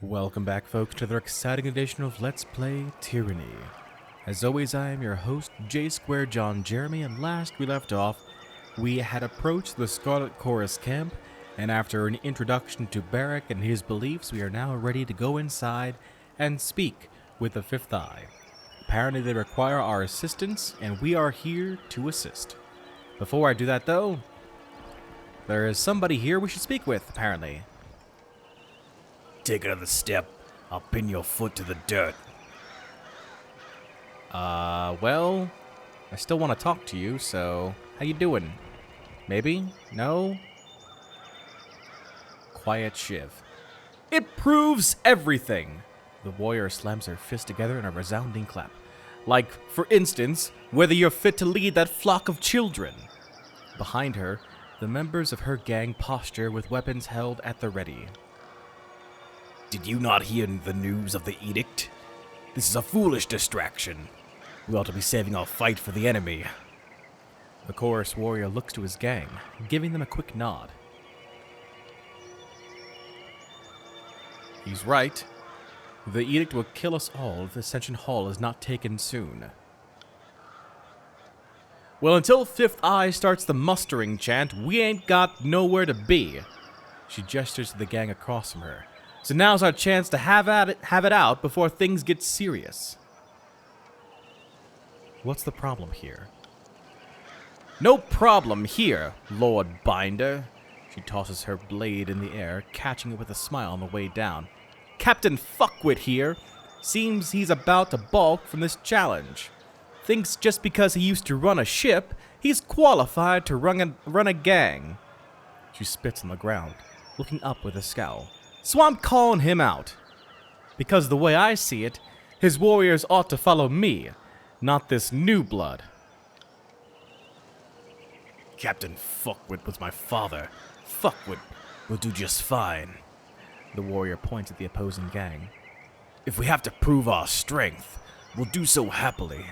Welcome back, folks, to another exciting edition of Let's Play Tyranny. As always, I am your host, J John Jeremy, and last we left off, we had approached the Scarlet Chorus camp, and after an introduction to Barrack and his beliefs, we are now ready to go inside and speak with the Fifth Eye. Apparently they require our assistance, and we are here to assist. Before I do that, though, there is somebody here we should speak with, apparently. Take another step, I'll pin your foot to the dirt. Well, I still want to talk to you, so how you doing? Maybe? No? Quiet shiv. It proves everything! The warrior slams her fist together in a resounding clap. Like, for instance, whether you're fit to lead that flock of children. Behind her, the members of her gang posture with weapons held at the ready. Did you not hear the news of the edict? This is a foolish distraction. We ought to be saving our fight for the enemy. The chorus warrior looks to his gang, giving them a quick nod. He's right. The edict will kill us all if Ascension Hall is not taken soon. Well, until Fifth Eye starts the mustering chant, we ain't got nowhere to be. She gestures to the gang across from her. So now's our chance to have it out before things get serious. What's the problem here? No problem here, Lord Binder. She tosses her blade in the air, catching it with a smile on the way down. Captain Fuckwit here. Seems he's about to balk from this challenge. Thinks just because he used to run a ship, he's qualified to run a gang. She spits on the ground, looking up with a scowl. So I'm calling him out. Because the way I see it, his warriors ought to follow me, not this new blood. Captain Fuckwit was my father. Fuckwit will do just fine. The warrior points at the opposing gang. If we have to prove our strength, we'll do so happily.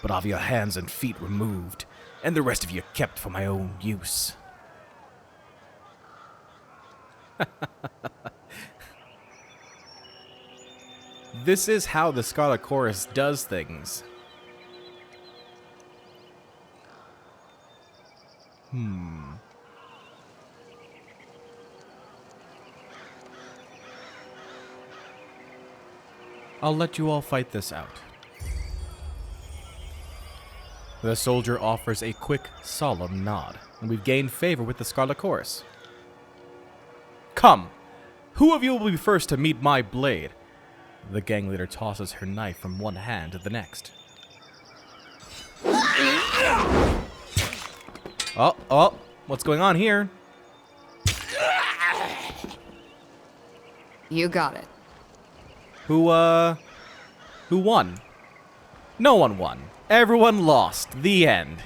But have your hands and feet removed, and the rest of you kept for my own use. This is how the Scarlet Chorus does things. I'll let you all fight this out. The soldier offers a quick, solemn nod, and we've gained favor with the Scarlet Chorus. Come! Who of you will be first to meet my blade? The gang leader tosses her knife from one hand to the next. Oh, what's going on here? You got it. Who won? No one won. Everyone lost. The end.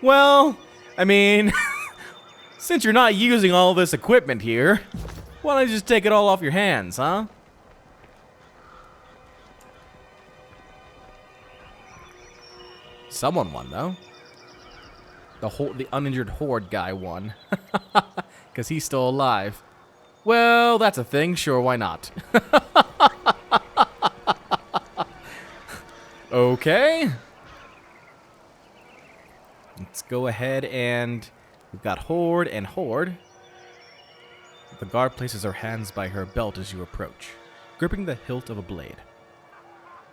Well, I mean, since you're not using all this equipment here, why don't you just take it all off your hands, huh? Someone won, though. The uninjured horde guy won. Because he's still alive. Well, that's a thing. Sure, why not? Okay. Let's go ahead and... We've got horde and horde. The guard places her hands by her belt as you approach, gripping the hilt of a blade.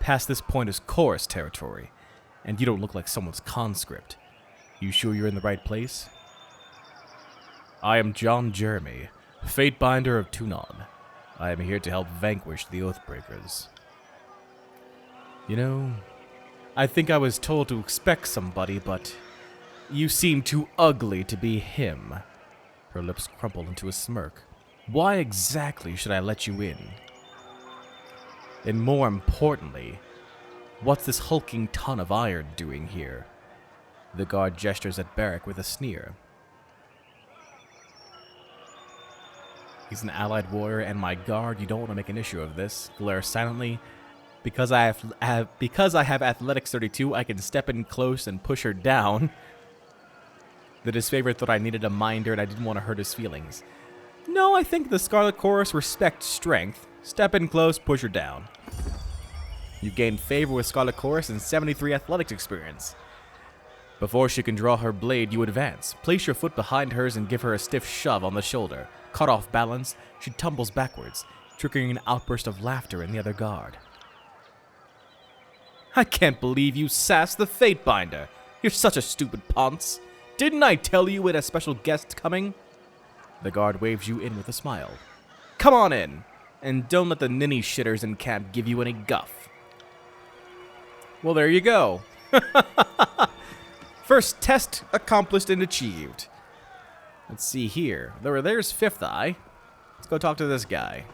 Past this point is chorus territory. And you don't look like someone's conscript. You sure you're in the right place? I am John Jeremy, Fatebinder of Tunon. I am here to help vanquish the Oathbreakers. You know, I think I was told to expect somebody, but you seem too ugly to be him. Her lips crumple into a smirk. Why exactly should I let you in? And more importantly, what's this hulking ton of iron doing here? The guard gestures at Barrack with a sneer. He's an allied warrior and my guard. You don't want to make an issue of this. Glare silently. Because I have athletics 32, I can step in close and push her down. The disfavored thought I needed a minder and I didn't want to hurt his feelings. No, I think the Scarlet Chorus respects strength. Step in close, push her down. You gain favor with Scarlet Chorus and 73 athletics experience. Before she can draw her blade, you advance. Place your foot behind hers and give her a stiff shove on the shoulder. Cut off balance, she tumbles backwards, triggering an outburst of laughter in the other guard. I can't believe you sassed the Fatebinder. You're such a stupid ponce. Didn't I tell you we had a special guest coming? The guard waves you in with a smile. Come on in, and don't let the ninny shitters in camp give you any guff. Well, there you go. First test accomplished and achieved. Let's see here. There's Fifth Eye. Let's go talk to this guy.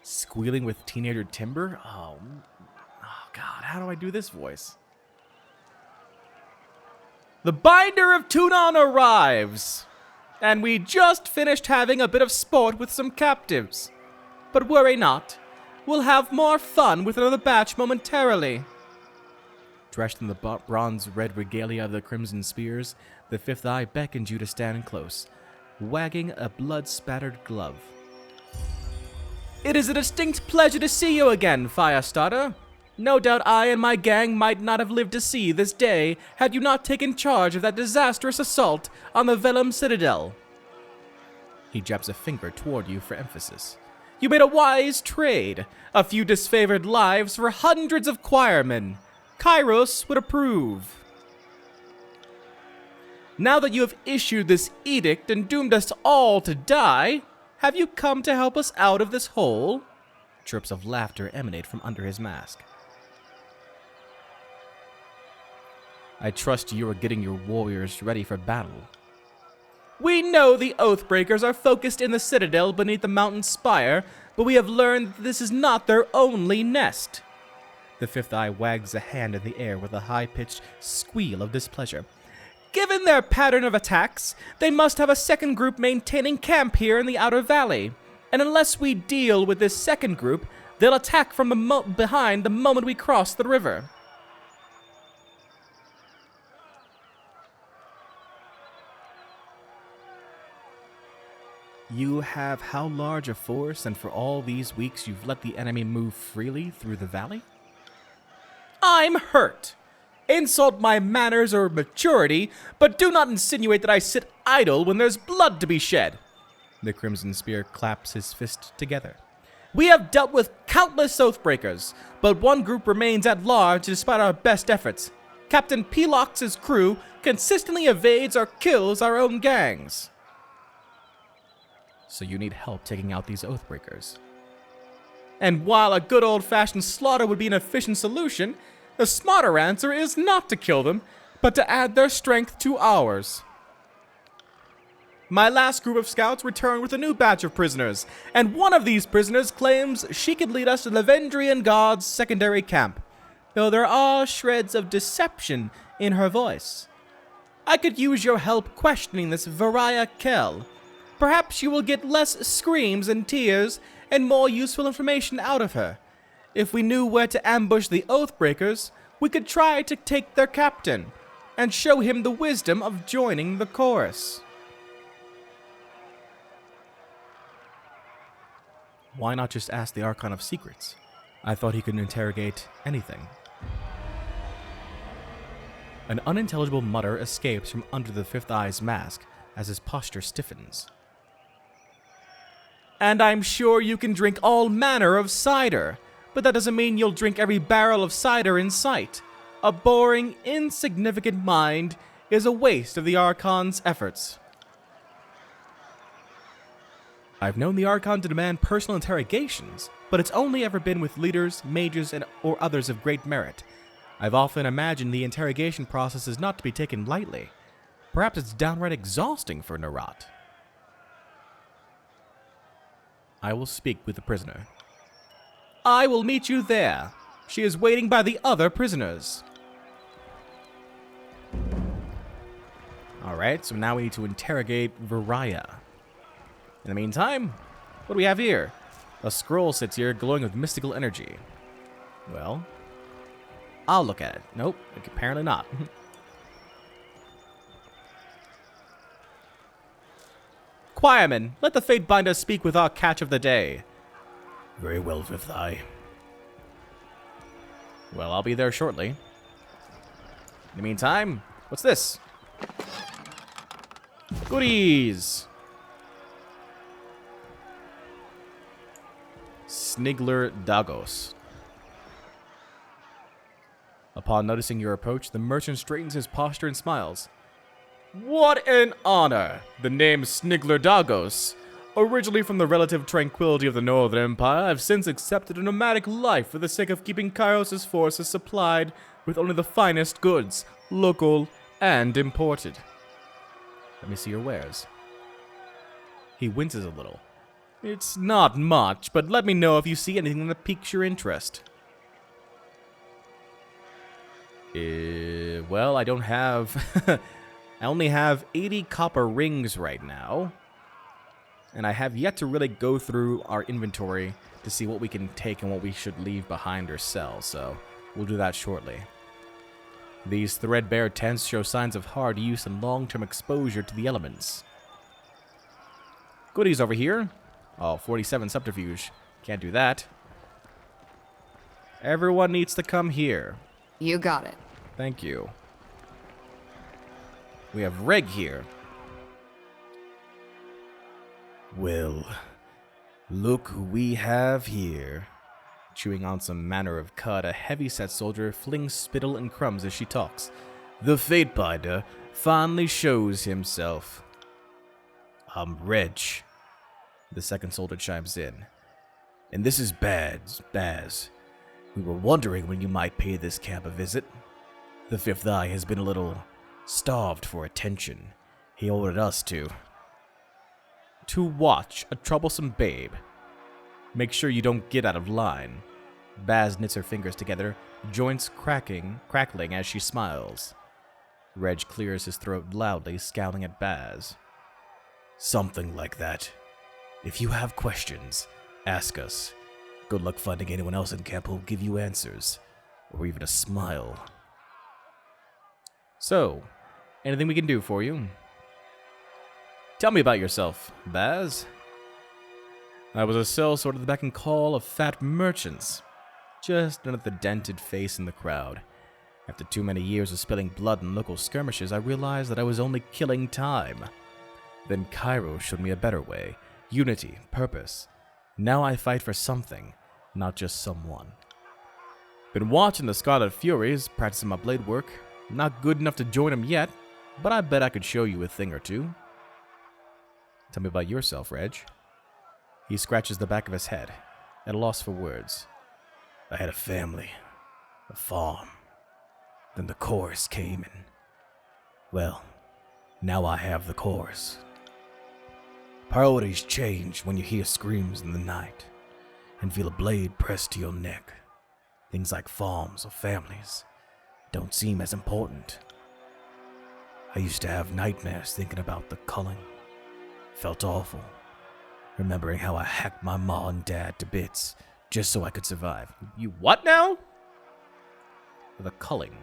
Squealing with teenager Timber? Oh God, how do I do this voice? The Binder of Tunon arrives! And we just finished having a bit of sport with some captives. But worry not. We'll have more fun with another batch momentarily. Dressed in the bronze-red regalia of the Crimson Spears, the Fifth Eye beckons you to stand close, wagging a blood-spattered glove. It is a distinct pleasure to see you again, Firestarter. No doubt I and my gang might not have lived to see this day had you not taken charge of that disastrous assault on the Vellum Citadel. He jabs a finger toward you for emphasis. You made a wise trade. A few disfavored lives for hundreds of choirmen. Kyros would approve. Now that you have issued this edict and doomed us all to die, have you come to help us out of this hole? Chirps of laughter emanate from under his mask. I trust you are getting your warriors ready for battle. We know the Oathbreakers are focused in the Citadel beneath the mountain spire, but we have learned that this is not their only nest. The Fifth Eye wags a hand in the air with a high-pitched squeal of displeasure. Given their pattern of attacks, they must have a second group maintaining camp here in the Outer Valley. And unless we deal with this second group, they'll attack from behind the moment we cross the river. You have how large a force, and for all these weeks you've let the enemy move freely through the valley? I'm hurt. Insult my manners or maturity, but do not insinuate that I sit idle when there's blood to be shed. The Crimson Spear claps his fist together. We have dealt with countless Oathbreakers, but one group remains at large despite our best efforts. Captain Pelox's crew consistently evades or kills our own gangs. So you need help taking out these Oathbreakers. And while a good old-fashioned slaughter would be an efficient solution, the smarter answer is not to kill them, but to add their strength to ours. My last group of scouts returned with a new batch of prisoners, and one of these prisoners claims she could lead us to the Vendrian God's secondary camp, though there are shreds of deception in her voice. I could use your help questioning this Variah Kell. Perhaps you will get less screams and tears and more useful information out of her. If we knew where to ambush the Oathbreakers, we could try to take their captain and show him the wisdom of joining the chorus. Why not just ask the Archon of Secrets? I thought he could interrogate anything. An unintelligible mutter escapes from under the Fifth Eye's mask as his posture stiffens. And I'm sure you can drink all manner of cider, but that doesn't mean you'll drink every barrel of cider in sight. A boring, insignificant mind is a waste of the Archon's efforts. I've known the Archon to demand personal interrogations, but it's only ever been with leaders, mages, or others of great merit. I've often imagined the interrogation process is not to be taken lightly. Perhaps it's downright exhausting for Nerat. I will speak with the prisoner. I will meet you there. She is waiting by the other prisoners. Alright, so now we need to interrogate Variah. In the meantime, what do we have here? A scroll sits here glowing with mystical energy. Well, I'll look at it. Nope, apparently not. Quireman, let the Fatebinder speak with our catch of the day. Very well, Fifth Eye. Well, I'll be there shortly. In the meantime, what's this? Goodies! Snigler Dagos. Upon noticing your approach, the merchant straightens his posture and smiles. What an honor! The name Snigler Dagos. Originally from the relative tranquility of the Northern Empire, I've since accepted a nomadic life for the sake of keeping Kyros' forces supplied with only the finest goods, local and imported. Let me see your wares. He winces a little. It's not much, but let me know if you see anything that piques your interest. Well, I don't have... I only have 80 copper rings right now. And I have yet to really go through our inventory to see what we can take and what we should leave behind or sell, so we'll do that shortly. These threadbare tents show signs of hard use and long-term exposure to the elements. Goodies over here. Oh, 47 subterfuge. Can't do that. Everyone needs to come here. You got it. Thank you. We have Reg here. Well, look who we have here. Chewing on some manner of cud, a heavy-set soldier flings spittle and crumbs as she talks. The Fatebinder finally shows himself. I'm Reg. The second soldier chimes in. And this is Baz. We were wondering when you might pay this camp a visit. The Fifth Eye has been a little starved for attention. He ordered us to watch a troublesome babe. Make sure you don't get out of line. Baz knits her fingers together, joints crackling as she smiles. Reg clears his throat loudly, scowling at Baz. Something like that. If you have questions, ask us. Good luck finding anyone else in camp who'll give you answers, or even a smile. So, anything we can do for you? Tell me about yourself, Baz. I was a sellsword at the beck and call of fat merchants. Just another dented face in the crowd. After too many years of spilling blood in local skirmishes, I realized that I was only killing time. Then Kyros showed me a better way. Unity, purpose. Now I fight for something, not just someone. Been watching the Scarlet Furies, practicing my blade work. Not good enough to join them yet, but I bet I could show you a thing or two. Tell me about yourself, Reg. He scratches the back of his head, at a loss for words. I had a family, a farm. Then the chorus came and... Well, now I have the chorus. Priorities change when you hear screams in the night and feel a blade pressed to your neck. Things like farms or families don't seem as important. I used to have nightmares thinking about the culling. Felt awful, remembering how I hacked my ma and dad to bits just so I could survive. You what now? The culling.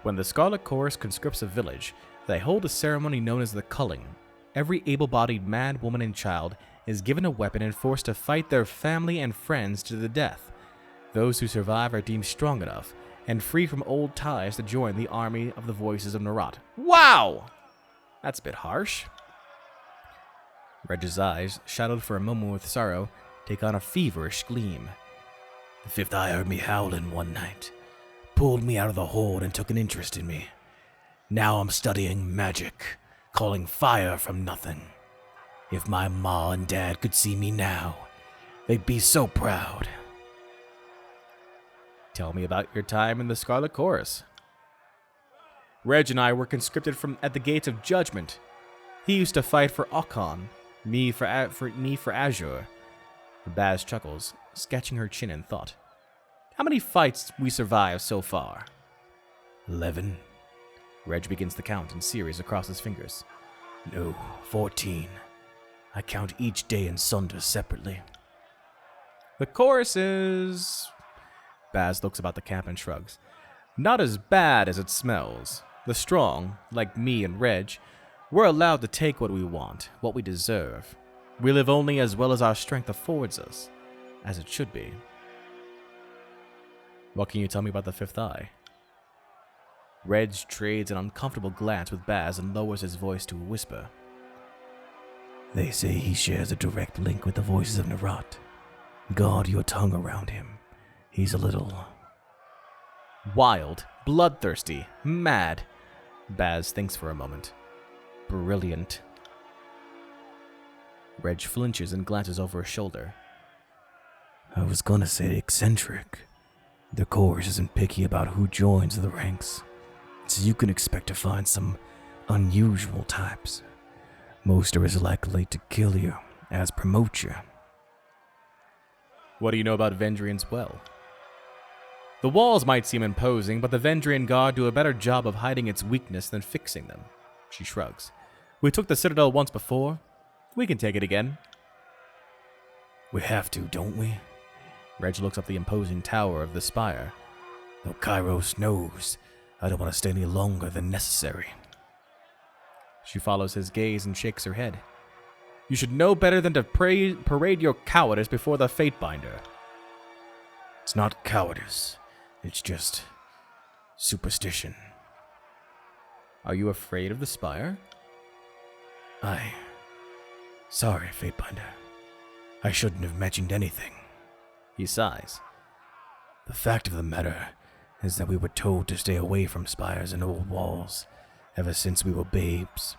When the Scarlet Chorus conscripts a village, they hold a ceremony known as the culling. Every able-bodied man, woman, and child is given a weapon and forced to fight their family and friends to the death. Those who survive are deemed strong enough and free from old ties to join the army of the Voices of Narat. Wow! That's a bit harsh. Reg's eyes, shadowed for a moment with sorrow, take on a feverish gleam. The Fifth Eye heard me howling one night, pulled me out of the horde and took an interest in me. Now I'm studying magic, calling fire from nothing. If my ma and dad could see me now, they'd be so proud. Tell me about your time in the Scarlet Chorus. Reg and I were conscripted at the Gates of Judgment. He used to fight for Okon, me for Azure. Baz chuckles, sketching her chin in thought. How many fights we survived so far? 11. Reg begins to count in series across his fingers. No, 14. I count each day in Sunder separately. The chorus is... Baz looks about the camp and shrugs. Not as bad as it smells. The strong, like me and Reg, we're allowed to take what we want, what we deserve. We live only as well as our strength affords us, as it should be. What can you tell me about the fifth eye? Reg trades an uncomfortable glance with Baz and lowers his voice to a whisper. They say he shares a direct link with the voices of Narat. Guard your tongue around him. He's a little... wild, bloodthirsty, mad. Baz thinks for a moment. Brilliant. Reg flinches and glances over his shoulder. I was gonna say eccentric. The Chorus isn't picky about who joins the ranks, so you can expect to find some unusual types. Most are as likely to kill you as promote you. What do you know about Vendrian's well? The walls might seem imposing, but the Vendrian Guard do a better job of hiding its weakness than fixing them. She shrugs. We took the Citadel once before. We can take it again. We have to, don't we? Reg looks up the imposing tower of the spire. Though Kyros knows I don't want to stay any longer than necessary. She follows his gaze and shakes her head. You should know better than to parade your cowardice before the Fatebinder. It's not cowardice. It's just superstition. Are you afraid of the spire? Sorry, Fatebinder. I shouldn't have mentioned anything. He sighs. The fact of the matter is that we were told to stay away from spires and old walls ever since we were babes.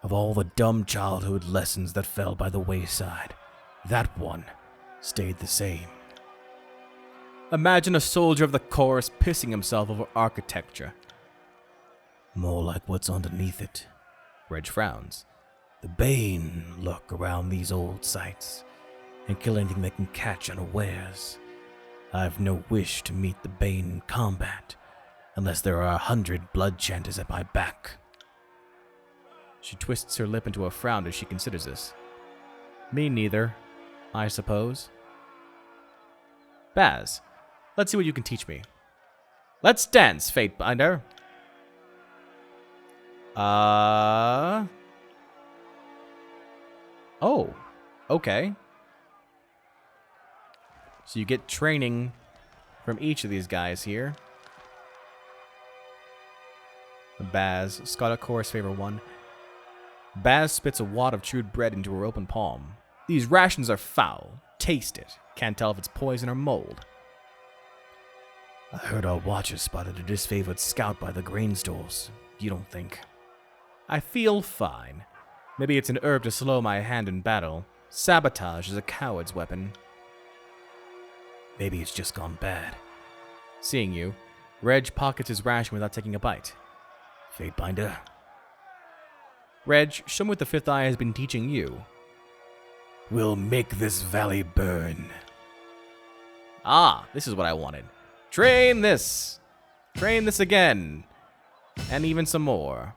Of all the dumb childhood lessons that fell by the wayside, that one stayed the same. Imagine a soldier of the chorus pissing himself over architecture. More like what's underneath it. Reg frowns. The Bane lurk around these old sites and kill anything they can catch unawares. I've no wish to meet the Bane in combat, unless there are 100 blood chanters at my back. She twists her lip into a frown as she considers this. Me neither, I suppose. Baz, let's see what you can teach me. Let's dance, Fatebinder. Oh, okay. So you get training from each of these guys here. Baz, Scott Chorus favor 1. Baz spits a wad of chewed bread into her open palm. These rations are foul. Taste it. Can't tell if it's poison or mold. I heard our watchers spotted a disfavored scout by the grain stores. You don't think? I feel fine. Maybe it's an herb to slow my hand in battle. Sabotage is a coward's weapon. Maybe it's just gone bad. Seeing you, Reg pockets his ration without taking a bite. Fatebinder. Reg, show me what the fifth eye has been teaching you. We'll make this valley burn. Ah, this is what I wanted. Train this! Train this again! And even some more.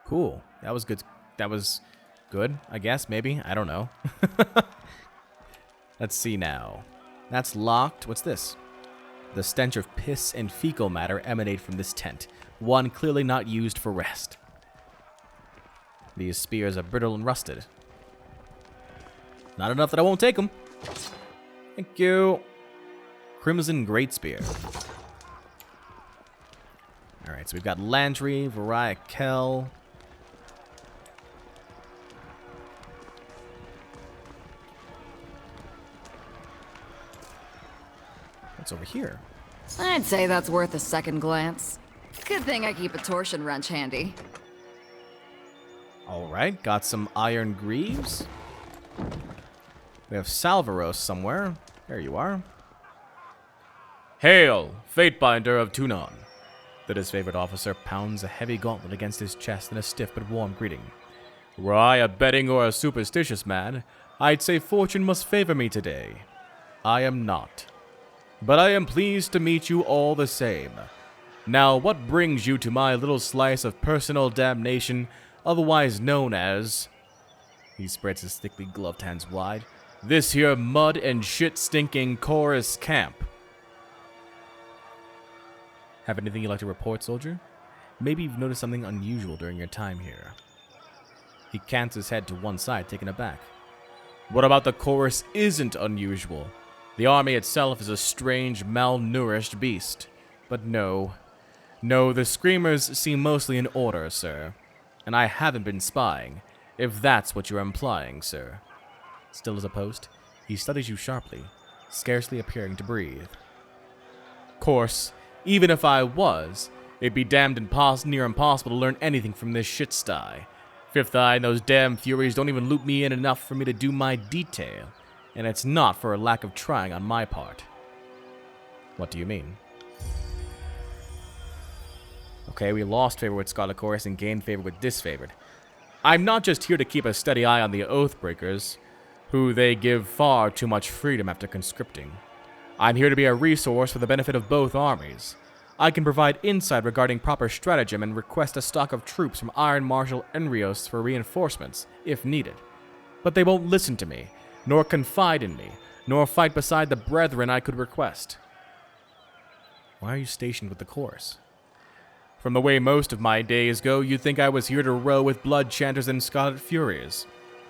Cool. That was good. That was good, I guess, maybe. I don't know. Let's see now. That's locked. What's this? The stench of piss and fecal matter emanate from this tent. One clearly not used for rest. These spears are brittle and rusted. Not enough that I won't take them. Thank you. Crimson Great Spear. Alright, so we've got Lantry, Variah Kell. What's over here? I'd say that's worth a second glance. Good thing I keep a torsion wrench handy. Alright, got some iron greaves. We have Salvaros somewhere. There you are. Hail, Fatebinder of Tunon. The disfavored officer pounds a heavy gauntlet against his chest in a stiff but warm greeting. Were I a betting or a superstitious man, I'd say fortune must favor me today. I am not. But I am pleased to meet you all the same. Now, what brings you to my little slice of personal damnation, otherwise known as... He spreads his thickly gloved hands wide. This here mud and shit-stinking chorus camp. Have anything you'd like to report, soldier? Maybe you've noticed something unusual during your time here. He cants his head to one side, taken aback. What about the chorus isn't unusual? The army itself is a strange, malnourished beast. But no, the screamers seem mostly in order, sir. And I haven't been spying, if that's what you're implying, sir. Still as a post, he studies you sharply, scarcely appearing to breathe. Course, even if I was, it'd be damned near impossible to learn anything from this shit sty. Fifth Eye and those damn Furies don't even loop me in enough for me to do my detail, and it's not for a lack of trying on my part. What do you mean? Okay, we lost favor with Scarlet Chorus and gained favor with Disfavored. I'm not just here to keep a steady eye on the Oathbreakers, who they give far too much freedom after conscripting. I'm here to be a resource for the benefit of both armies. I can provide insight regarding proper stratagem and request a stock of troops from Iron Marshal Enrios for reinforcements, if needed. But they won't listen to me, nor confide in me, nor fight beside the brethren I could request. Why are you stationed with the chorus? From the way most of my days go, you'd think I was here to row with Blood Chanters and Scarlet Furies.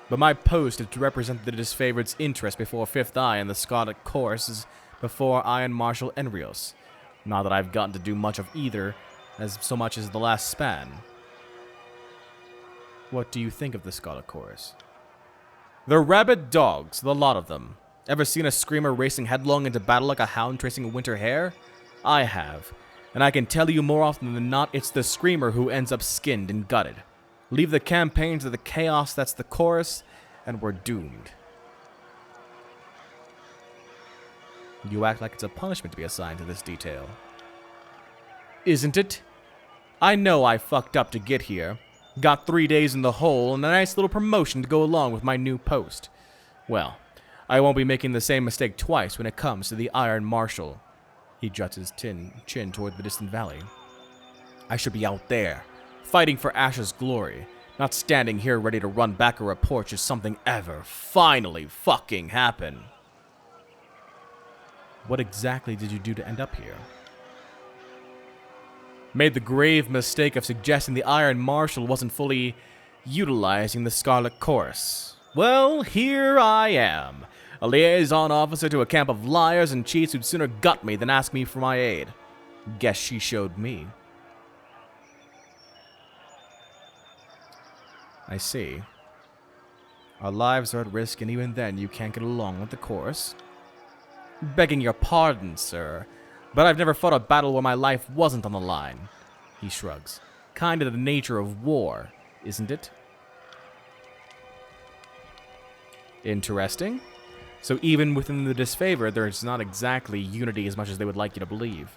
But my post is to represent the Disfavored's interest before Fifth Eye and the Scarlet Chorus before Iron Marshal Enrios. Not that I've gotten to do much of either, as so much as the last span. What do you think of the Scarlet Chorus? They're rabid dogs, the lot of them. Ever seen a screamer racing headlong into battle like a hound tracing a winter hare? I have. And I can tell you more often than not, it's the screamer who ends up skinned and gutted. Leave the campaign to the chaos that's the chorus, and we're doomed. You act like it's a punishment to be assigned to this detail. Isn't it? I know I fucked up to get here. Got 3 days in the hole and a nice little promotion to go along with my new post. Well, I won't be making the same mistake twice when it comes to the Iron Marshal. He juts his chin toward the distant valley. I should be out there, fighting for Ash's glory, not standing here ready to run back a report should something ever finally fucking happen. What exactly did you do to end up here? Made the grave mistake of suggesting the Iron Marshal wasn't fully utilizing the Scarlet Chorus. Well, here I am, a liaison officer to a camp of liars and cheats who'd sooner gut me than ask me for my aid. Guess she showed me. I see. Our lives are at risk, and even then you can't get along with the chorus. Begging your pardon, sir, but I've never fought a battle where my life wasn't on the line. He shrugs. Kind of the nature of war, isn't it? Interesting. So even within the disfavor, there's not exactly unity as much as they would like you to believe.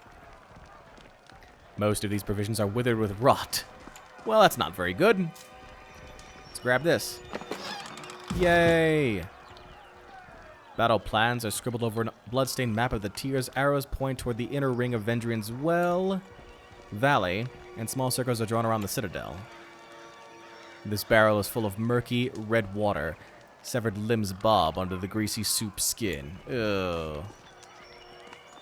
Most of these provisions are withered with rot. Well, that's not very good. Let's grab this. Yay! Battle plans are scribbled over a bloodstained map of the tiers. Arrows point toward the inner ring of Vendrian's valley, and small circles are drawn around the citadel. This barrel is full of murky, red water. Severed limbs bob under the greasy soup skin. Ugh.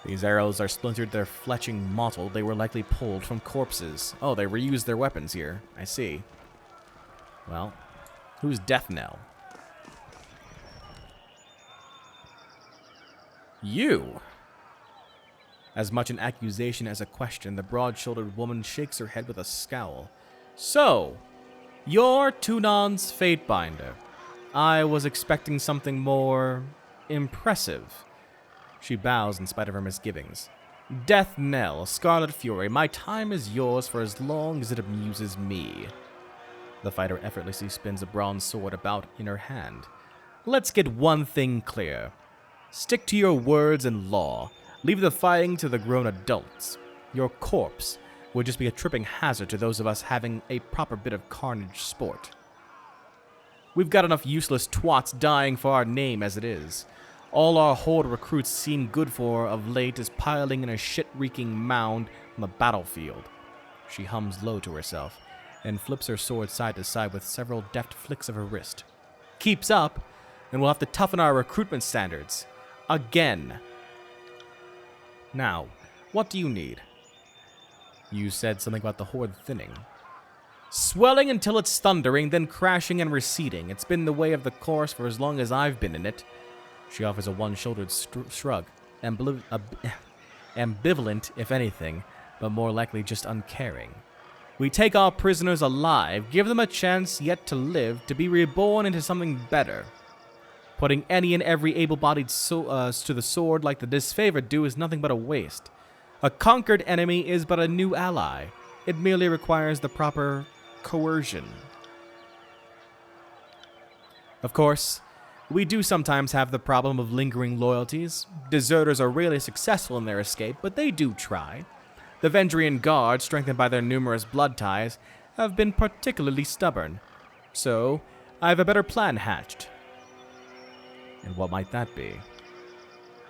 These arrows are splintered, they're fletching mottled. They were likely pulled from corpses. Oh, they reused their weapons here. I see. Well, who's Death Knell? You! As much an accusation as a question, the broad-shouldered woman shakes her head with a scowl. So, you're Tunan's Fatebinder. I was expecting something more impressive. She bows in spite of her misgivings. Death Knell, Scarlet Fury, my time is yours for as long as it amuses me. The fighter effortlessly spins a bronze sword about in her hand. Let's get one thing clear. Stick to your words and law. Leave the fighting to the grown adults. Your corpse would just be a tripping hazard to those of us having a proper bit of carnage sport. We've got enough useless twats dying for our name as it is. All our horde recruits seem good for of late is piling in a shit-reeking mound on the battlefield. She hums low to herself and flips her sword side to side with several deft flicks of her wrist. Keeps up, and we'll have to toughen our recruitment standards. Again. Now, what do you need? You said something about the horde thinning. Swelling until it's thundering, then crashing and receding. It's been the way of the course for as long as I've been in it. She offers a one-shouldered shrug. Ambivalent, if anything, but more likely just uncaring. We take our prisoners alive, give them a chance yet to live, to be reborn into something better. Putting any and every able-bodied to the sword like the disfavored do is nothing but a waste. A conquered enemy is but a new ally. It merely requires the proper coercion. Of course, we do sometimes have the problem of lingering loyalties. Deserters are rarely successful in their escape, but they do try. The Vendrian Guard, strengthened by their numerous blood ties, have been particularly stubborn. So, I have a better plan hatched. And what might that be?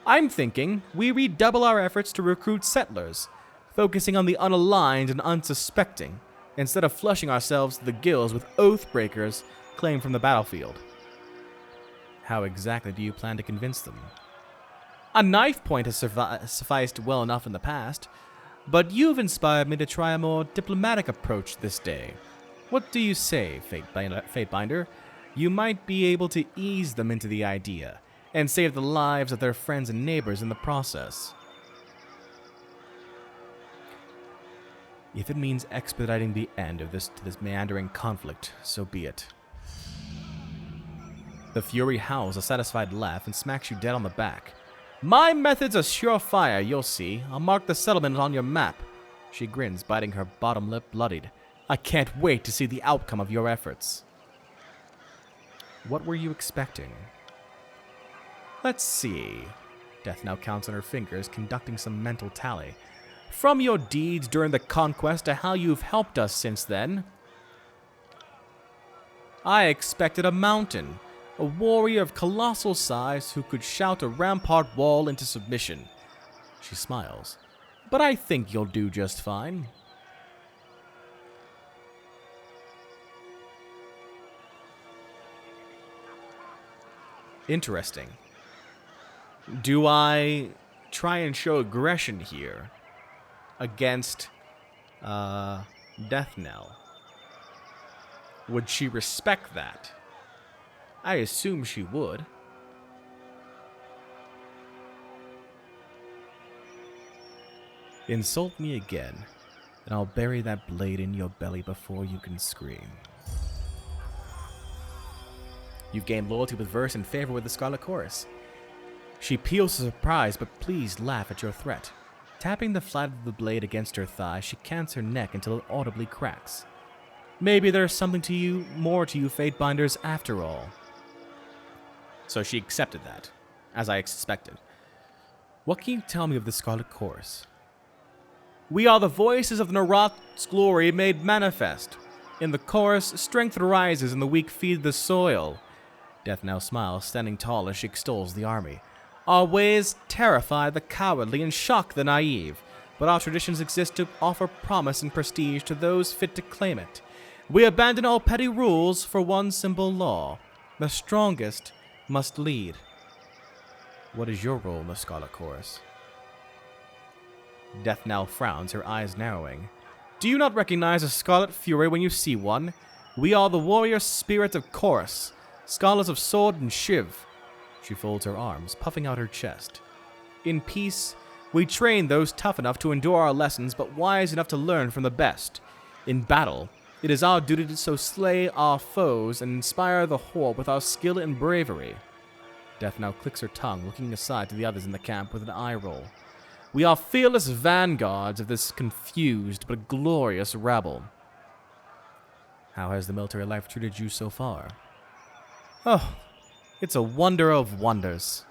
I'm thinking we redouble our efforts to recruit settlers, focusing on the unaligned and unsuspecting, instead of flushing ourselves to the gills with oathbreakers claimed from the battlefield. How exactly do you plan to convince them? A knife point has sufficed well enough in the past, but you've inspired me to try a more diplomatic approach this day. What do you say, Fatebinder? You might be able to ease them into the idea, and save the lives of their friends and neighbors in the process. If it means expediting the end of this meandering conflict, so be it. The Fury howls a satisfied laugh and smacks you dead on the back. My method's a surefire, you'll see. I'll mark the settlement on your map. She grins, biting her bottom lip bloodied. I can't wait to see the outcome of your efforts. What were you expecting? Let's see. Death now counts on her fingers, conducting some mental tally. From your deeds during the conquest to how you've helped us since then, I expected a mountain, a warrior of colossal size who could shout a rampart wall into submission. She smiles. But I think you'll do just fine. Interesting. Do I try and show aggression here against Death Knell? Would she respect that? I assume she would. Insult me again, and I'll bury that blade in your belly before you can scream. You've gained loyalty with verse and favor with the Scarlet Chorus. She peels with surprise, but pleased laugh at your threat. Tapping the flat of the blade against her thigh, she cants her neck until it audibly cracks. Maybe there's something more to you Fatebinders after all. So she accepted that, as I expected. What can you tell me of the Scarlet Chorus? We are the voices of the Narat's glory made manifest. In the chorus, strength rises and the weak feed the soil. Death now smiles, standing tall as she extols the army. Our ways terrify the cowardly and shock the naive, but our traditions exist to offer promise and prestige to those fit to claim it. We abandon all petty rules for one simple law. The strongest must lead. What is your role in the Scarlet Chorus? Death now frowns, her eyes narrowing. Do you not recognize a Scarlet Fury when you see one? We are the warrior spirit of Chorus, scholars of sword and shiv. She folds her arms, puffing out her chest. In peace, we train those tough enough to endure our lessons, but wise enough to learn from the best. In battle, it is our duty to so slay our foes and inspire the horde with our skill and bravery. Death now clicks her tongue, looking aside to the others in the camp with an eye roll. We are fearless vanguards of this confused but glorious rabble. How has the military life treated you so far? Oh, it's a wonder of wonders.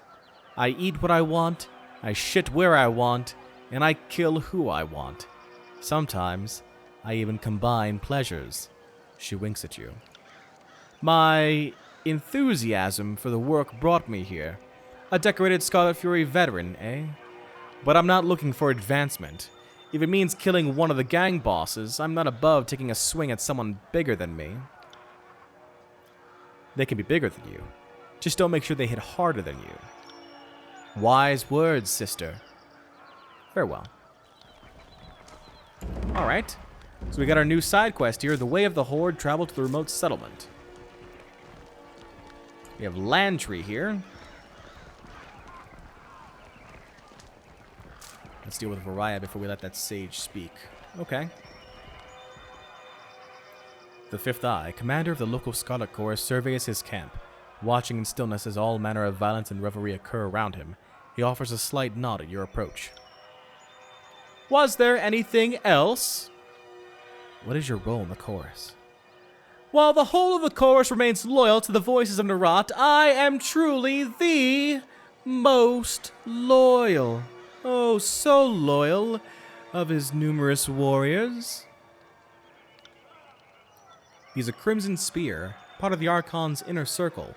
I eat what I want, I shit where I want, and I kill who I want. Sometimes, I even combine pleasures. She winks at you. My enthusiasm for the work brought me here. A decorated Scarlet Fury veteran, eh? But I'm not looking for advancement. If it means killing one of the gang bosses, I'm not above taking a swing at someone bigger than me. They can be bigger than you. Just don't make sure they hit harder than you. Wise words, sister. Farewell. Alright. So we got our new side quest here. The way of the Horde, travel to the remote settlement. We have Lantry here. Let's deal with Variah before we let that sage speak. Okay. The Fifth Eye, commander of the local Scarlet Corps, surveys his camp. Watching in stillness as all manner of violence and revelry occur around him, he offers a slight nod at your approach. Was there anything else? What is your role in the chorus? While the whole of the chorus remains loyal to the voices of Narat, I am truly the most loyal. Oh, so loyal of his numerous warriors. He's a Crimson Spear, part of the Archon's inner circle.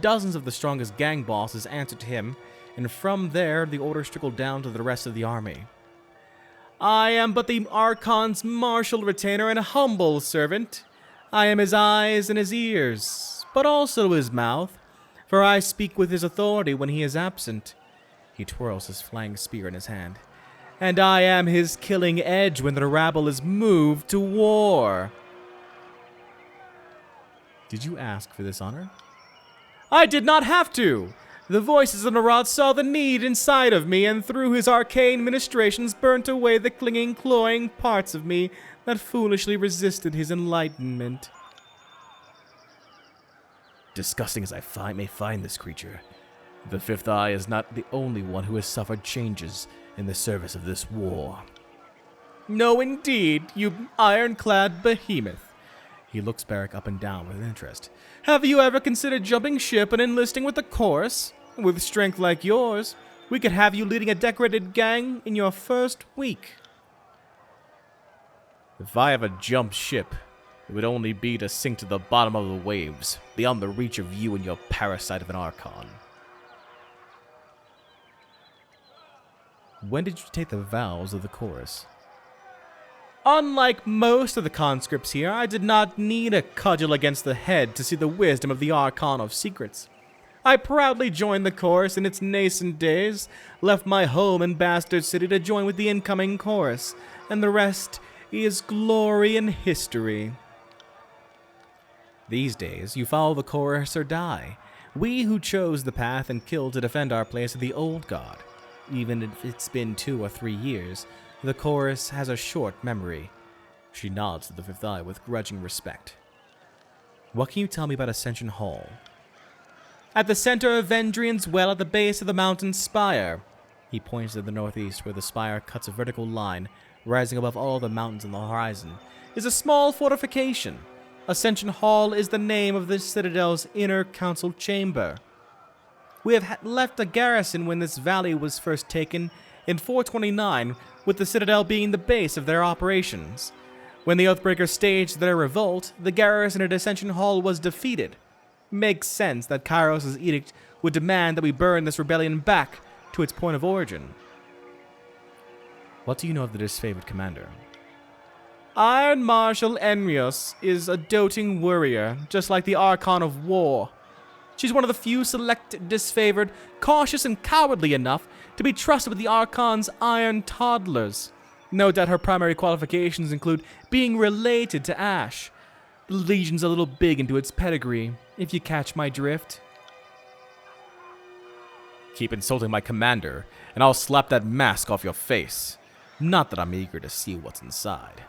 Dozens of the strongest gang bosses answer to him, and from there the orders trickle down to the rest of the army. I am but the Archon's martial retainer and humble servant. I am his eyes and his ears, but also his mouth, for I speak with his authority when he is absent. He twirls his flying spear in his hand. And I am his killing edge when the rabble is moved to war. Did you ask for this honor? I did not have to! The voices of Narat saw the need inside of me, and through his arcane ministrations burnt away the clinging, cloying parts of me that foolishly resisted his enlightenment. Disgusting as I may find this creature, the Fifth Eye is not the only one who has suffered changes in the service of this war. No, indeed, you ironclad behemoth. He looks Barrack up and down with interest. Have you ever considered jumping ship and enlisting with the chorus? With strength like yours, we could have you leading a decorated gang in your first week. If I ever jumped ship, it would only be to sink to the bottom of the waves, beyond the reach of you and your parasite of an Archon. When did you take the vows of the chorus? Unlike most of the conscripts here, I did not need a cudgel against the head to see the wisdom of the Archon of Secrets. I proudly joined the chorus in its nascent days, left my home in Bastard City to join with the incoming chorus, and the rest is glory and history. These days, you follow the chorus or die. We who chose the path and killed to defend our place are the old god. Even if it's been 2 or 3 years, the chorus has a short memory. She nods to the Fifth Eye with grudging respect. What can you tell me about Ascension Hall? At the center of Vendrian's Well at the base of the mountain spire. He points to the northeast where the spire cuts a vertical line, rising above all the mountains on the horizon, is a small fortification. Ascension Hall is the name of the Citadel's inner council chamber. We have left a garrison when this valley was first taken in 429, with the Citadel being the base of their operations. When the Oathbreakers staged their revolt, the garrison at Ascension Hall was defeated. Makes sense that Kyros' edict would demand that we burn this rebellion back to its point of origin. What do you know of the disfavored commander? Iron Marshal Enrios is a doting warrior, just like the Archon of War. She's one of the few select disfavored, cautious and cowardly enough to be trusted with the Archon's iron toddlers. No doubt her primary qualifications include being related to Ash. The Legion's a little big into its pedigree, if you catch my drift. Keep insulting my commander, and I'll slap that mask off your face. Not that I'm eager to see what's inside.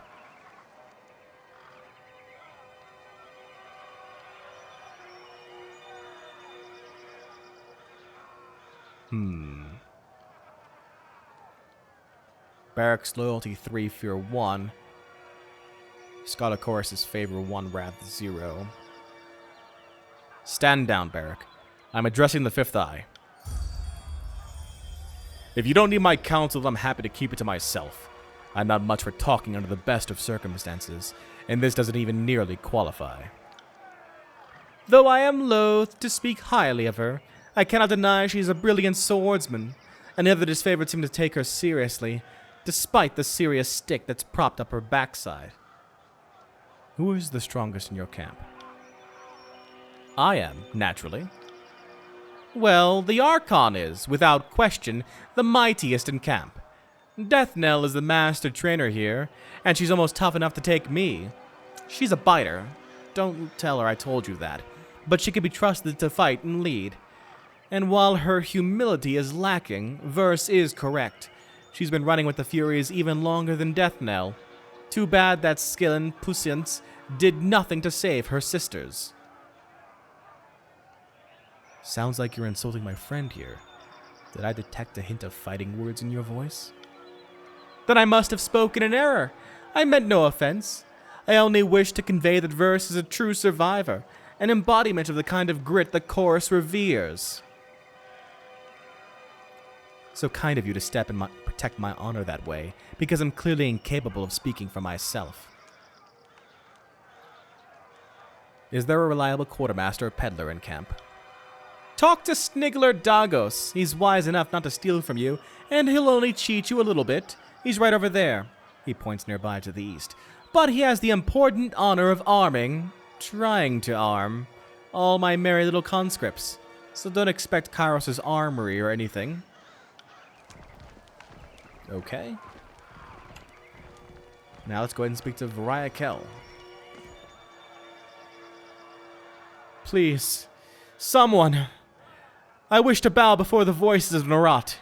Barrack's loyalty 3, fear 1. Scarlet Chorus's favor 1, wrath 0. Stand down, Barrack. I'm addressing the Fifth Eye. If you don't need my counsel, I'm happy to keep it to myself. I'm not much for talking under the best of circumstances, and this doesn't even nearly qualify. Though I am loath to speak highly of her, I cannot deny she is a brilliant swordsman, and the other disfavored seem to take her seriously, despite the serious stick that's propped up her backside. Who is the strongest in your camp? I am, naturally. Well, the Archon is, without question, the mightiest in camp. Death Knell is the master trainer here, and she's almost tough enough to take me. She's a biter. Don't tell her I told you that. But she can be trusted to fight and lead. And while her humility is lacking, Verse is correct. She's been running with the Furies even longer than Death Knell. Too bad that skill and puissance did nothing to save her sisters. Sounds like you're insulting my friend here. Did I detect a hint of fighting words in your voice? Then I must have spoken in error. I meant no offense. I only wish to convey that Verse is a true survivor, an embodiment of the kind of grit the Chorus reveres. So kind of you to step and protect my honor that way, because I'm clearly incapable of speaking for myself. Is there a reliable quartermaster or peddler in camp? Talk to Sniggler Dagos. He's wise enough not to steal from you, and he'll only cheat you a little bit. He's right over there. He points nearby to the east. But he has the important honor of trying to arm, all my merry little conscripts. So don't expect Kyros' armory or anything. Okay. Now let's go ahead and speak to Variah Kell. Please, someone. I wish to bow before the voices of Narat.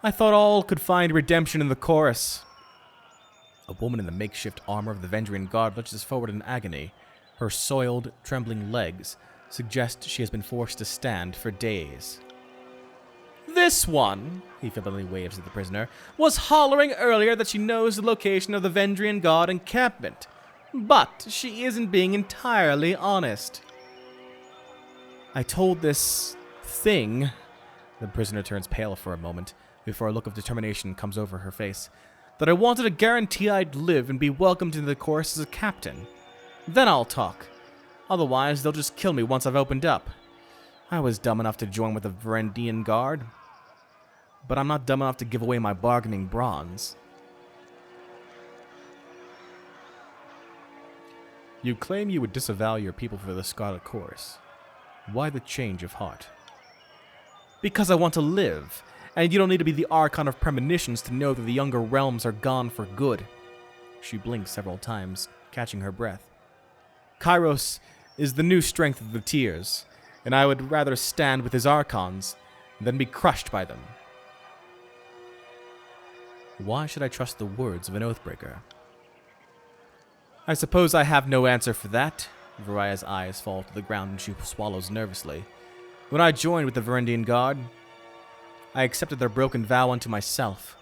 I thought all could find redemption in the chorus. A woman in the makeshift armor of the Vendrian Guard lurches forward in agony. Her soiled, trembling legs suggest she has been forced to stand for days. This one, he feebly waves at the prisoner, was hollering earlier that she knows the location of the Vendrian Guard encampment. But she isn't being entirely honest. I told this thing. The prisoner turns pale for a moment, before a look of determination comes over her face, that I wanted to guarantee I'd live and be welcomed into the chorus as a captain. Then I'll talk. Otherwise, they'll just kill me once I've opened up. I was dumb enough to join with the Varandian Guard, but I'm not dumb enough to give away my bargaining bronze. You claim you would disavow your people for the Scarlet Chorus. Why the change of heart? Because I want to live, and you don't need to be the Archon of Premonitions to know that the Younger Realms are gone for good. She blinks several times, catching her breath. Kyros is the new strength of the Tears, and I would rather stand with his Archons than be crushed by them. Why should I trust the words of an Oathbreaker? I suppose I have no answer for that. Variah's eyes fall to the ground and she swallows nervously. When I joined with the Varandian Guard, I accepted their broken vow unto myself.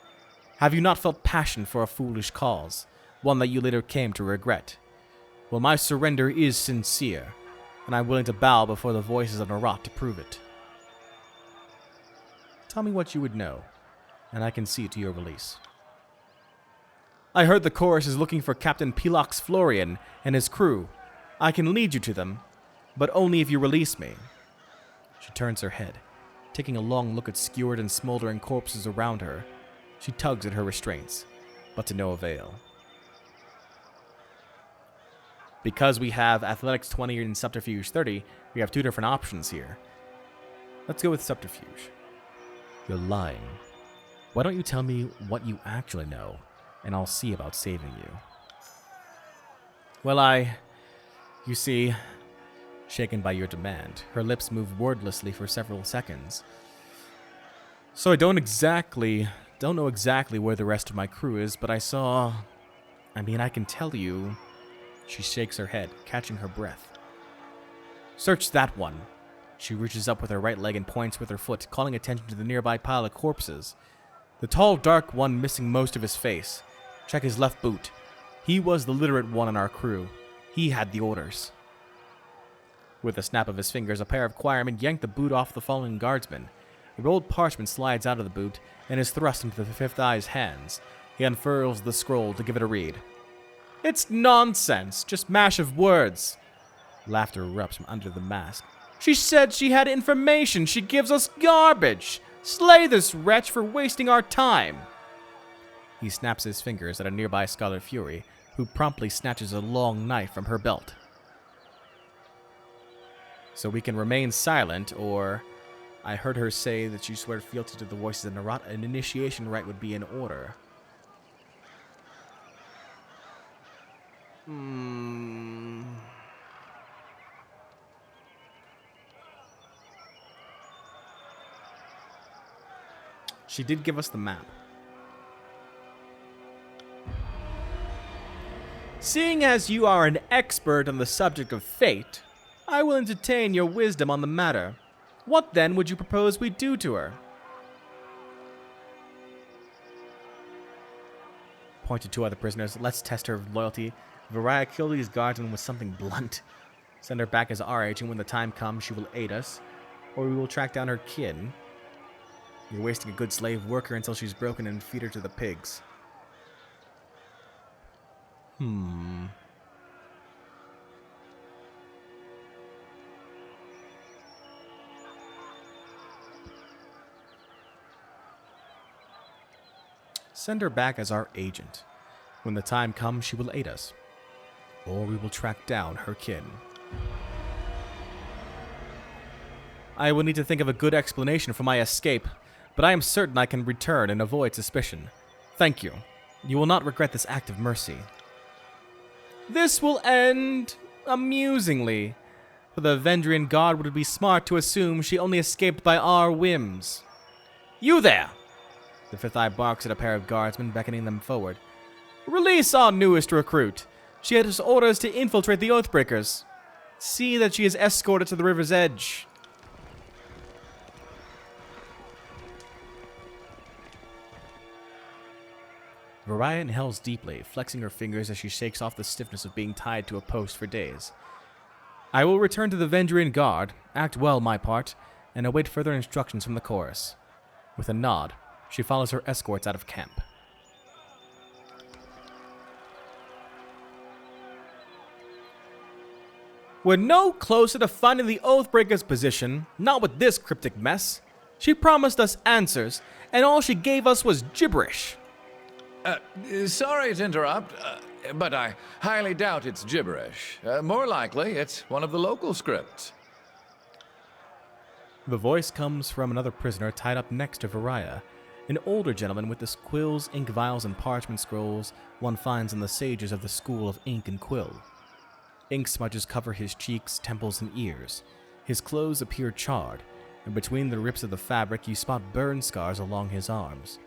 Have you not felt passion for a foolish cause, one that you later came to regret? Well, my surrender is sincere, and I'm willing to bow before the voices of Narat to prove it. Tell me what you would know, and I can see to your release. I heard the chorus is looking for Captain Pilox Florian and his crew. I can lead you to them, but only if you release me. She turns her head, taking a long look at skewered and smoldering corpses around her. She tugs at her restraints, but to no avail. Because we have Athletics 20 and Subterfuge 30, we have two different options here. Let's go with Subterfuge. You're lying. Why don't you tell me what you actually know, and I'll see about saving you. Well, you see, shaken by your demand, her lips move wordlessly for several seconds. So I don't know exactly where the rest of my crew is, but I can tell you. She shakes her head, catching her breath. Search that one. She reaches up with her right leg and points with her foot, calling attention to the nearby pile of corpses. The tall, dark one missing most of his face. Check his left boot. He was the literate one in our crew. He had the orders. With a snap of his fingers, a pair of choirmen yank the boot off the fallen guardsman. A rolled parchment slides out of the boot and is thrust into the Fifth Eye's hands. He unfurls the scroll to give it a read. It's nonsense, just mash of words. Laughter erupts from under the mask. She said she had information. She gives us garbage. Slay this wretch for wasting our time. He snaps his fingers at a nearby Scarlet Fury, who promptly snatches a long knife from her belt. So we can remain silent, or... I heard her say that she swore fealty to the voices of Narat. An initiation rite would be in order. Hmm. She did give us the map. Seeing as you are an expert on the subject of fate, I will entertain your wisdom on the matter. What then would you propose we do to her? Point to two other prisoners. Let's test her loyalty. Variah, kill these guardsmen with something blunt. Send her back as our agent. When the time comes, she will aid us. Or we will track down her kin. You're wasting a good slave worker until she's broken and feed her to the pigs. Send her back as our agent. When the time comes, she will aid us. Or we will track down her kin. I will need to think of a good explanation for my escape, but I am certain I can return and avoid suspicion. Thank you. You will not regret this act of mercy. This will end amusingly, for the Vendrian guard would be smart to assume she only escaped by our whims. You there! The fifth eye barks at a pair of guardsmen, beckoning them forward. Release our newest recruit. She has orders to infiltrate the Oathbreakers. See that she is escorted to the river's edge. Variah inhales deeply, flexing her fingers as she shakes off the stiffness of being tied to a post for days. I will return to the Vendrian guard, act well my part, and await further instructions from the chorus. With a nod, she follows her escorts out of camp. We're no closer to finding the Oathbreaker's position, not with this cryptic mess. She promised us answers, and all she gave us was gibberish. Sorry to interrupt, but I highly doubt it's gibberish. More likely, it's one of the local scripts. The voice comes from another prisoner tied up next to Variah, an older gentleman with the quills, ink vials, and parchment scrolls one finds in the sages of the school of ink and quill. Ink smudges cover his cheeks, temples, and ears. His clothes appear charred, and between the rips of the fabric you spot burn scars along his arms.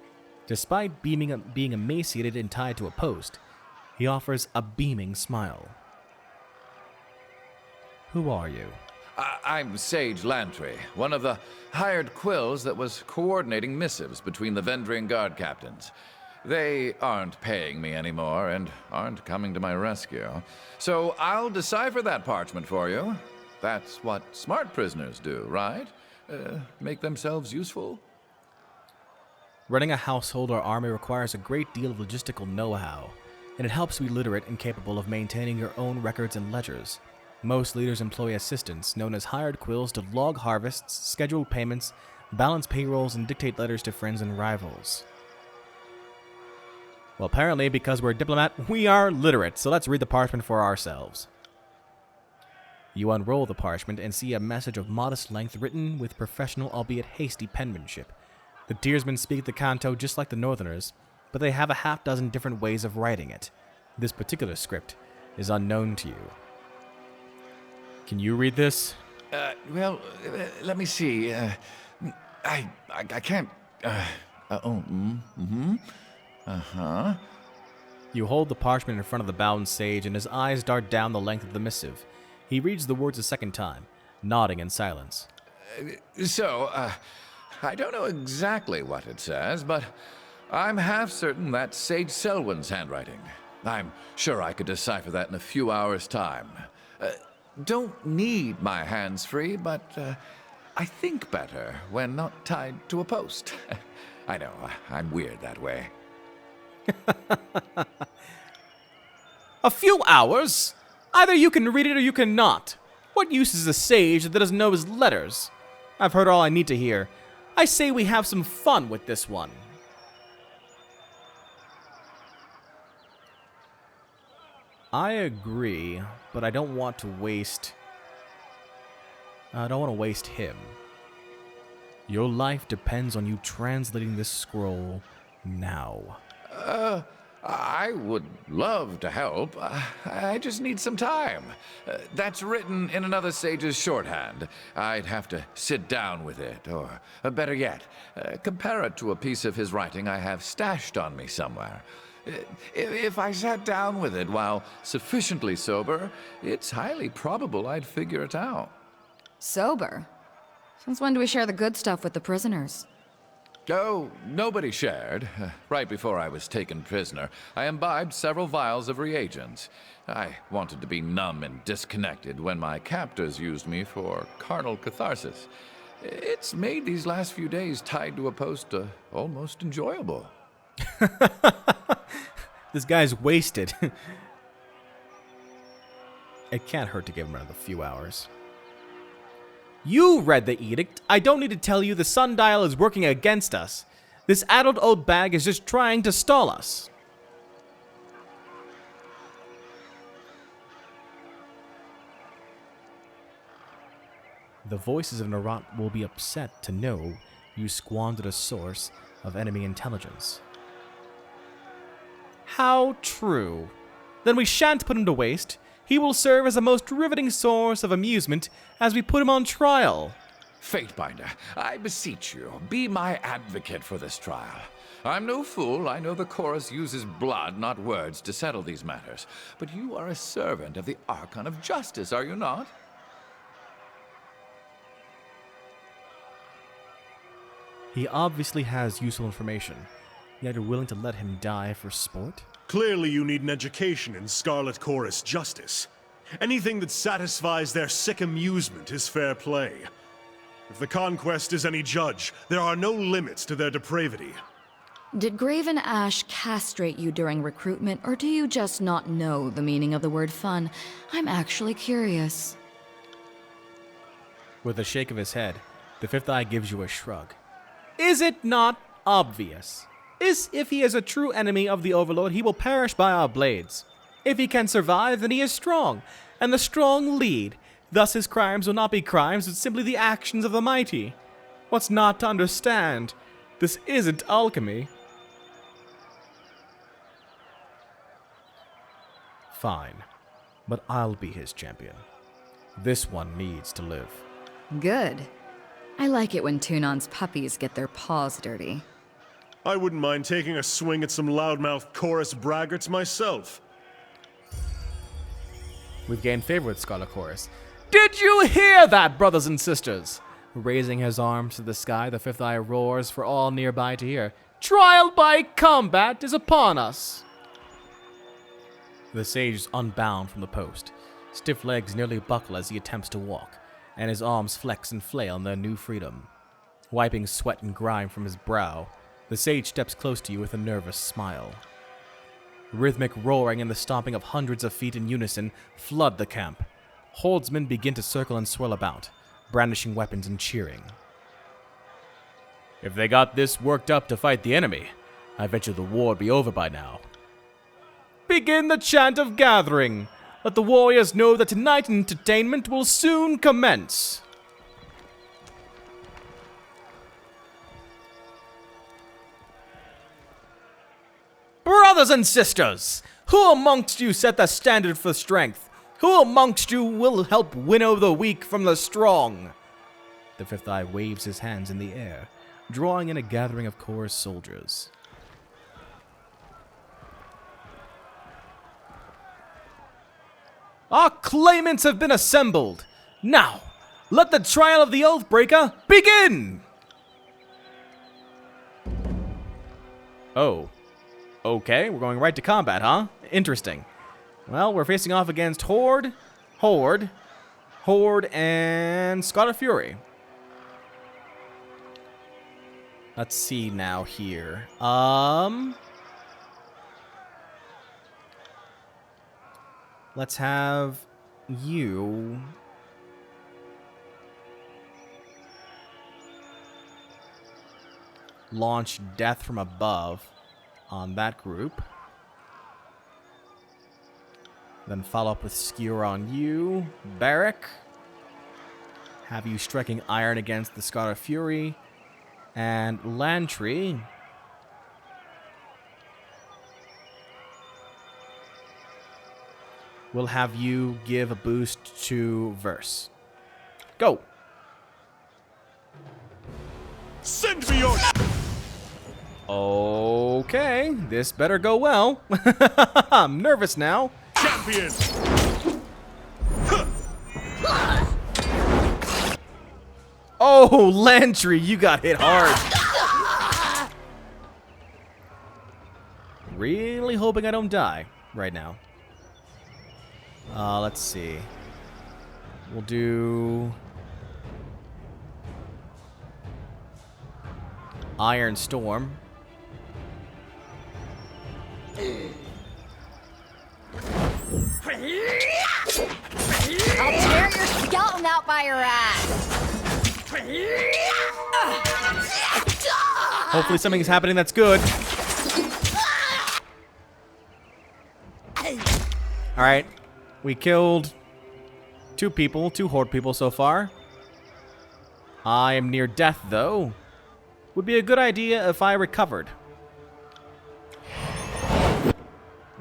Despite being emaciated and tied to a post, he offers a beaming smile. Who are you? I'm Sage Lantry, one of the hired quills that was coordinating missives between the Vendrian guard captains. They aren't paying me anymore and aren't coming to my rescue. So I'll decipher that parchment for you. That's what smart prisoners do, right? Make themselves useful. Running a household or army requires a great deal of logistical know-how, and it helps to be literate and capable of maintaining your own records and ledgers. Most leaders employ assistants, known as hired quills, to log harvests, schedule payments, balance payrolls, and dictate letters to friends and rivals. Well, apparently, because we're a diplomat, we are literate, so let's read the parchment for ourselves. You unroll the parchment and see a message of modest length written with professional, albeit hasty penmanship. The Deersmen speak the Kanto just like the Northerners, but they have a half-dozen different ways of writing it. This particular script is unknown to you. Can you read this? Well, let me see. I can't. You hold the parchment in front of the bound sage, and his eyes dart down the length of the missive. He reads the words a second time, nodding in silence. I don't know exactly what it says, but I'm half certain that's Sage Selwyn's handwriting. I'm sure I could decipher that in a few hours' time. Don't need my hands free, but I think better when not tied to a post. I know, I'm weird that way. A few hours? Either you can read it or you cannot. What use is a sage that doesn't know his letters? I've heard all I need to hear. I say we have some fun with this one. I agree, but I don't want to waste... I don't want to waste him. Your life depends on you translating this scroll now. I would love to help. I just need some time. That's written in another sage's shorthand. I'd have to sit down with it, or better yet, compare it to a piece of his writing I have stashed on me somewhere. If I sat down with it while sufficiently sober, it's highly probable I'd figure it out. Sober? Since when do we share the good stuff with the prisoners? Oh, nobody shared. Right before I was taken prisoner, I imbibed several vials of reagents. I wanted to be numb and disconnected when my captors used me for carnal catharsis. It's made these last few days tied to a post almost enjoyable. This guy's wasted. It can't hurt to give him another few hours. You read the edict. I don't need to tell you the sundial is working against us. This addled old bag is just trying to stall us. The voices of Narat will be upset to know you squandered a source of enemy intelligence. How true. Then we shan't put him to waste. He will serve as a most riveting source of amusement as we put him on trial. Fatebinder, I beseech you, be my advocate for this trial. I'm no fool. I know the chorus uses blood, not words, to settle these matters. But you are a servant of the Archon of Justice, are you not? He obviously has useful information, yet you're willing to let him die for sport? Clearly you need an education in Scarlet Chorus justice. Anything that satisfies their sick amusement is fair play. If the conquest is any judge, there are no limits to their depravity. Did Graven Ash castrate you during recruitment, or do you just not know the meaning of the word fun? I'm actually curious. With a shake of his head, the fifth eye gives you a shrug. Is it not obvious? If he is a true enemy of the Overlord, he will perish by our blades. If he can survive, then he is strong, and the strong lead. Thus his crimes will not be crimes, but simply the actions of the mighty. What's not to understand? This isn't alchemy. Fine, but I'll be his champion. This one needs to live. Good. I like it when Tunon's puppies get their paws dirty. I wouldn't mind taking a swing at some loudmouth chorus braggarts myself. We've gained favor with Scarlet Chorus. Did you hear that, brothers and sisters? Raising his arms to the sky, the fifth eye roars for all nearby to hear. Trial by combat is upon us. The sage is unbound from the post. Stiff legs nearly buckle as he attempts to walk, and his arms flex and flail in their new freedom. Wiping sweat and grime from his brow, the sage steps close to you with a nervous smile. Rhythmic roaring and the stomping of hundreds of feet in unison flood the camp. Hordsmen begin to circle and swirl about, brandishing weapons and cheering. If they got this worked up to fight the enemy, I venture the war would be over by now. Begin the chant of gathering. Let the warriors know that tonight's entertainment will soon commence. Brothers and sisters, who amongst you set the standard for strength? Who amongst you will help winnow the weak from the strong? The fifth eye waves his hands in the air, drawing in a gathering of chorus soldiers. Our claimants have been assembled. Now, let the trial of the Oathbreaker begin! Oh. Okay, we're going right to combat, huh? Interesting. Well, we're facing off against Horde, and Scarlet Fury. Let's see now here. Let's have you launch Death from Above on that group. Then follow up with Skewer on you, Barrack. Have you striking Iron against the Scarlet Fury. And Lantry. we'll have you give a boost to Verse. Go! Send me your Okay, this better go well. I'm nervous now. champion! Oh, Lantry, you got hit hard. Really hoping I don't die right now. Let's see. We'll do Iron Storm. I'll tear your skeleton out by your ass. Hopefully something's happening that's good. Alright. We killed 2 people, 2 horde people so far. I am near death, though. Would be a good idea if I recovered.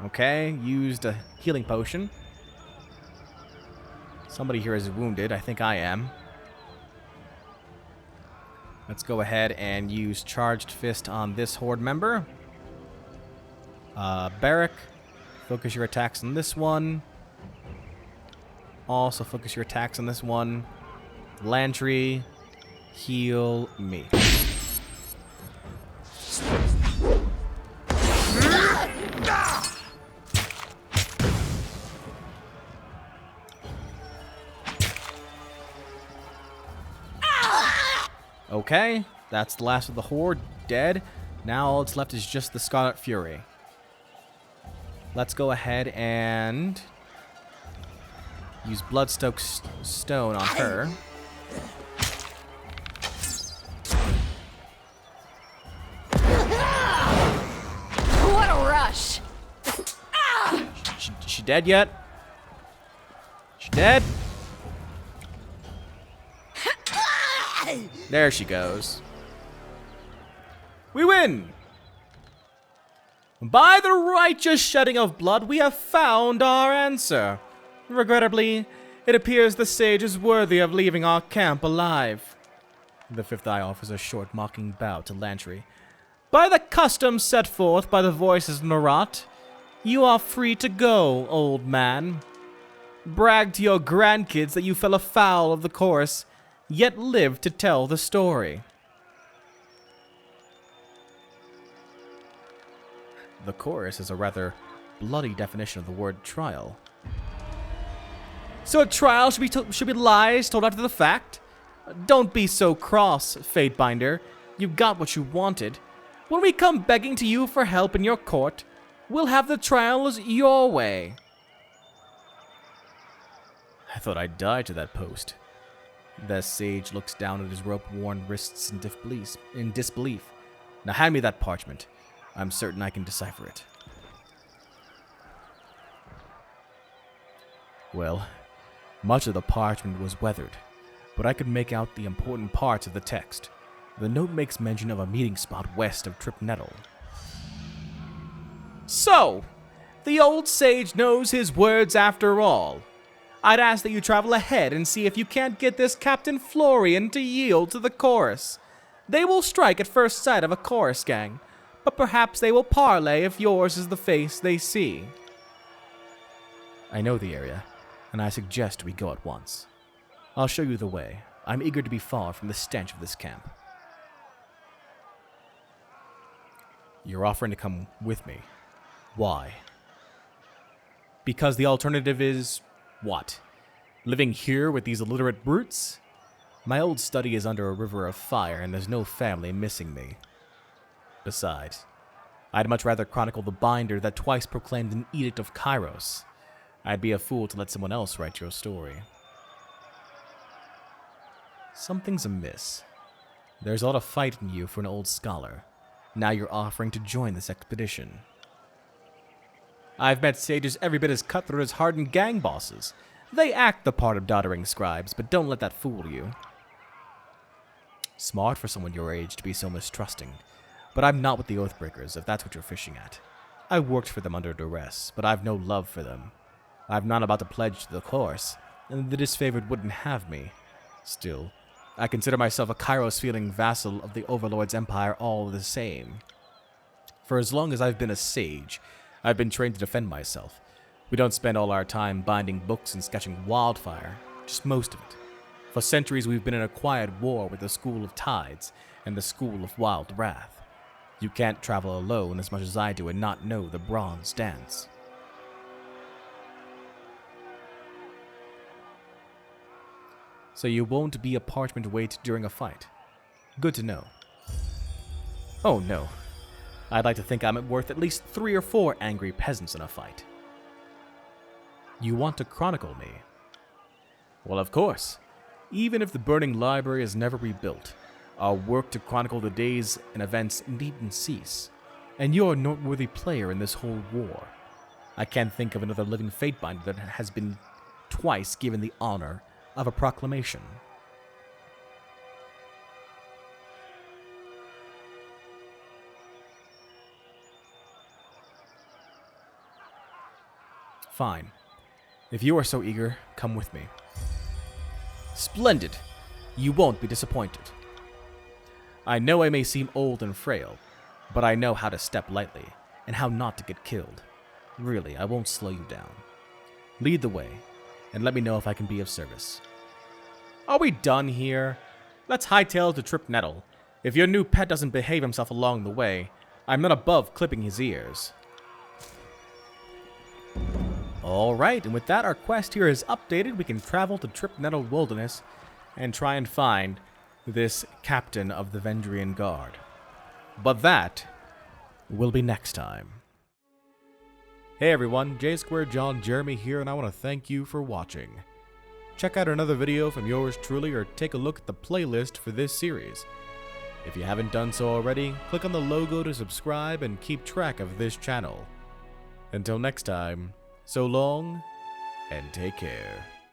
Okay, used a healing potion. Somebody here is wounded. I think I am. Let's go ahead and use Charged Fist on this horde member. Barrack, focus your attacks on this one. Also focus your attacks on this one. Lantry, heal me. Okay, that's the last of the horde, dead. Now all that's left is just the Scarlet Fury. Let's go ahead and use Bloodstoke Stone on her. What a rush! She dead yet? She dead? There she goes. We win! By the righteous shedding of blood, we have found our answer. Regrettably, it appears the sage is worthy of leaving our camp alive. The Fifth Eye offers a short mocking bow to Lantry. By the custom set forth by the voices of Narat, you are free to go, old man. Brag to your grandkids that you fell afoul of the chorus, yet lived to tell the story. The chorus is a rather bloody definition of the word trial. So a trial should be lies told after the fact? Don't be so cross, Fatebinder. You got what you wanted. When we come begging to you for help in your court, we'll have the trials your way. I thought I'd die to that post. The sage looks down at his rope-worn wrists in disbelief. Now hand me that parchment. I'm certain I can decipher it. Well, much of the parchment was weathered, but I could make out the important parts of the text. The note makes mention of a meeting spot west of Trip Nettle. So, the old sage knows his words after all. I'd ask that you travel ahead and see if you can't get this Captain Florian to yield to the chorus. They will strike at first sight of a chorus gang, but perhaps they will parley if yours is the face they see. I know the area, and I suggest we go at once. I'll show you the way. I'm eager to be far from the stench of this camp. You're offering to come with me. Why? Because the alternative is... what? Living here with these illiterate brutes? My old study is under a river of fire, and there's no family missing me. Besides, I'd much rather chronicle the binder that twice proclaimed an edict of Kyros. I'd be a fool to let someone else write your story. Something's amiss. There's a lot of fight in you for an old scholar. Now you're offering to join this expedition. I've met sages every bit as cutthroat as hardened gang bosses. They act the part of doddering scribes, but don't let that fool you. Smart for someone your age to be so mistrusting. But I'm not with the Oathbreakers, if that's what you're fishing at. I worked for them under duress, but I've no love for them. I'm not about to pledge to the course, and the disfavored wouldn't have me. Still, I consider myself a Kyros-feeling vassal of the Overlord's empire all the same. For as long as I've been a sage, I've been trained to defend myself. We don't spend all our time binding books and sketching wildfire, just most of it. For centuries we've been in a quiet war with the School of Tides and the School of Wild Wrath. You can't travel alone as much as I do and not know the Bronze Dance. So you won't be a parchment weight during a fight. Good to know. Oh no. I'd like to think I'm worth at least 3 or 4 angry peasants in a fight. You want to chronicle me? Well, of course. Even if the burning library is never rebuilt, our work to chronicle the days and events needn't cease. And you're a noteworthy player in this whole war. I can't think of another living Fatebinder that has been twice given the honor of a proclamation. Fine. If you are so eager, come with me. Splendid! You won't be disappointed. I know I may seem old and frail, but I know how to step lightly, and how not to get killed. Really, I won't slow you down. Lead the way, and let me know if I can be of service. Are we done here? Let's hightail to Trip Nettle. If your new pet doesn't behave himself along the way, I'm not above clipping his ears. Alright, and with that, our quest here is updated. We can travel to Trip Nettle Wilderness and try and find this captain of the Vendrian Guard. But that will be next time. Hey everyone, J Square John Jeremy here, and I want to thank you for watching. Check out another video from yours truly, or take a look at the playlist for this series. If you haven't done so already, click on the logo to subscribe and keep track of this channel. Until next time, so long, and take care.